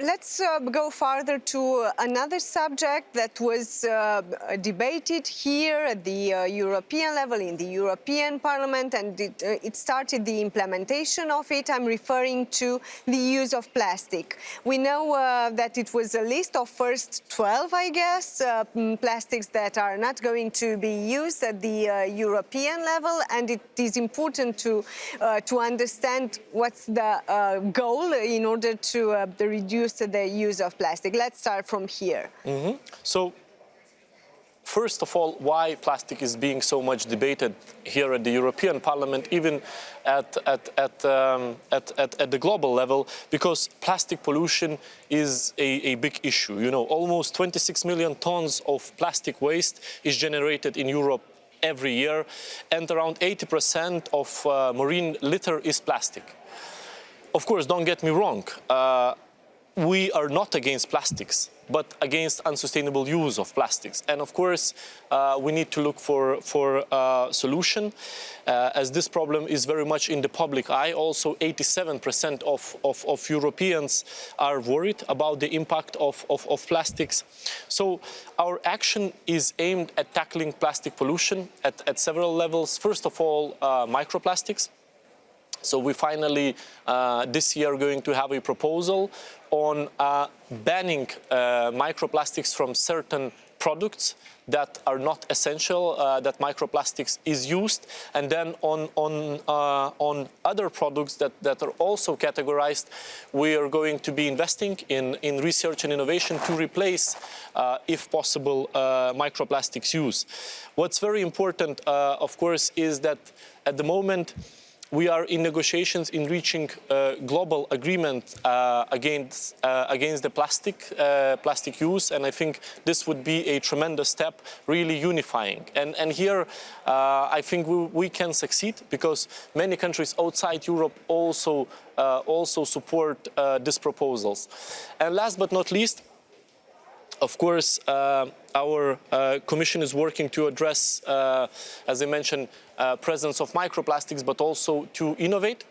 Let's go farther to another subject that was debated here at the European level, in the European Parliament, and it started the implementation of it. I'm referring to the use of plastic. We know that it was a list of first 12, I guess, plastics that are not going to be used at the European level, and it is important to understand what's the goal in order to reduce the use of plastic. Let's start from here. So, first of all, why plastic is being so much debated here at the European Parliament, even at the global level, because plastic pollution is a big issue. You know, almost 26 million tons of plastic waste is generated in Europe every year, and around 80% of marine litter is plastic. Of course, don't get me wrong. We are not against plastics, but against unsustainable use of plastics. And of course, we need to look for a solution, as this problem is very much in the public eye. Also, 87% of Europeans are worried about the impact of plastics. So our action is aimed at tackling plastic pollution at several levels. First of all, microplastics. So we finally, this year, are going to have a proposal on banning microplastics from certain products that are not essential, that microplastics is used, and then on other products that are also categorized, we are going to be investing in research and innovation to replace, if possible, microplastics use. What's very important, of course, is that at the moment, we are in negotiations in reaching global agreement against the plastic use, and I think this would be a tremendous step, really unifying. And here, I think we can succeed, because many countries outside Europe also support these proposals. And last but not least, of course, our Commission is working to address, as I mentioned, presence of microplastics, but also to innovate.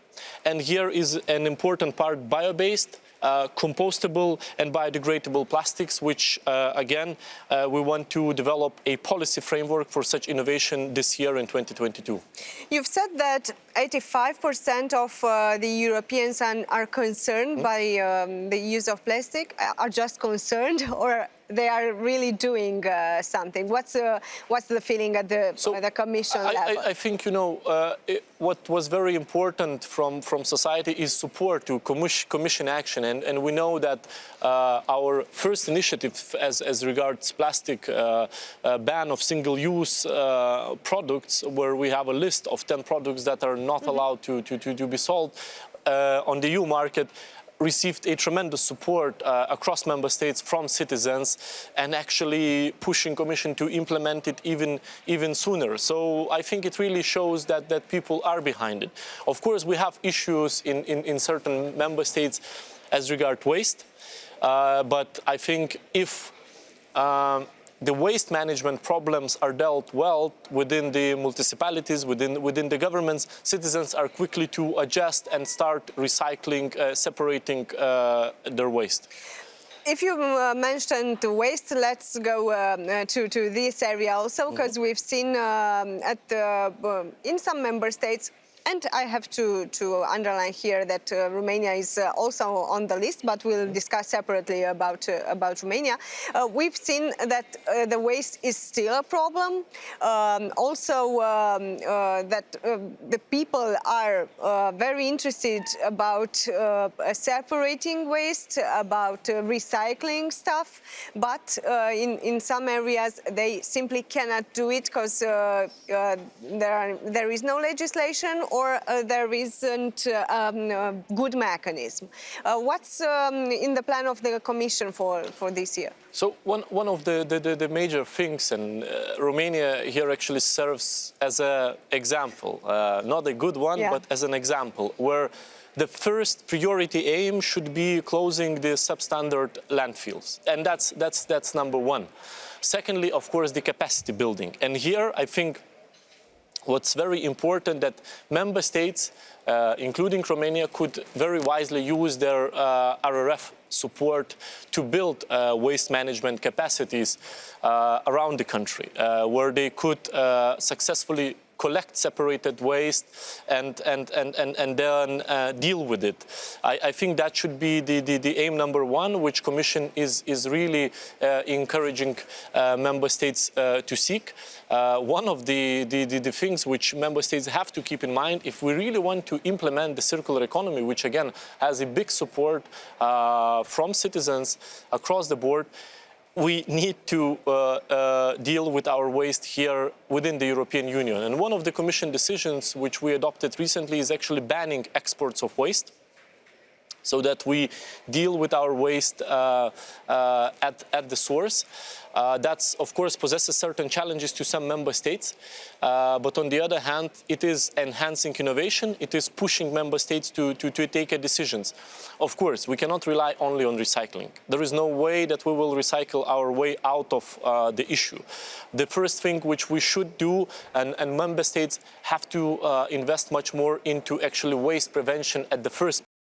And here is an important part: bio-based, compostable and biodegradable plastics, which again, we want to develop a policy framework for such innovation this year in 2022. You've said that 85% of the Europeans are concerned by the use of plastic. Are just concerned, or they are really doing something? What's the feeling at the Commission level? I think, you know, what was very important from society is support to Commission action, and we know that our first initiative as regards plastic ban of single-use products, where we have a list of 10 products that are not allowed to be sold on the EU market, received a tremendous support across member states from citizens, and actually pushing Commission to implement it even sooner. So I think it really shows that people are behind it. Of course, we have issues in certain member states as regard waste, but I think if the waste management problems are dealt well within the municipalities, within the governments, citizens are quickly to adjust and start recycling, separating their waste. If you mentioned waste, let's go to this area also, because we've seen in some member states, and I have to underline here that Romania is also on the list, but we'll discuss separately about Romania. We've seen that the waste is still a problem. Also, that the people are very interested about separating waste, about recycling stuff, but in some areas they simply cannot do it because there is no legislation, or there isn't a good mechanism. What's in the plan of the Commission for this year? So one of the major things, and Romania here actually serves as an example, not a good one, but as an example, where the first priority aim should be closing the substandard landfills, and that's number one. Secondly, of course, the capacity building, and here I think what's very important that member states, including Romania, could very wisely use their RRF support to build waste management capacities around the country, where they could successfully collect separated waste and then deal with it. I think that should be the aim number one, which Commission is really encouraging member states to seek. One of the things which member states have to keep in mind, if we really want to implement the circular economy, which again has a big support from citizens across the board, we need to deal with our waste here within the European Union. And one of the Commission decisions which we adopted recently is actually banning exports of waste, so that we deal with our waste at the source. That's, of course, possesses certain challenges to some member states, but on the other hand, it is enhancing innovation, it is pushing member states to take decisions. Of course, we cannot rely only on recycling. There is no way that we will recycle our way out of the issue. The first thing which we should do, and member states have to invest much more into actually waste prevention at the first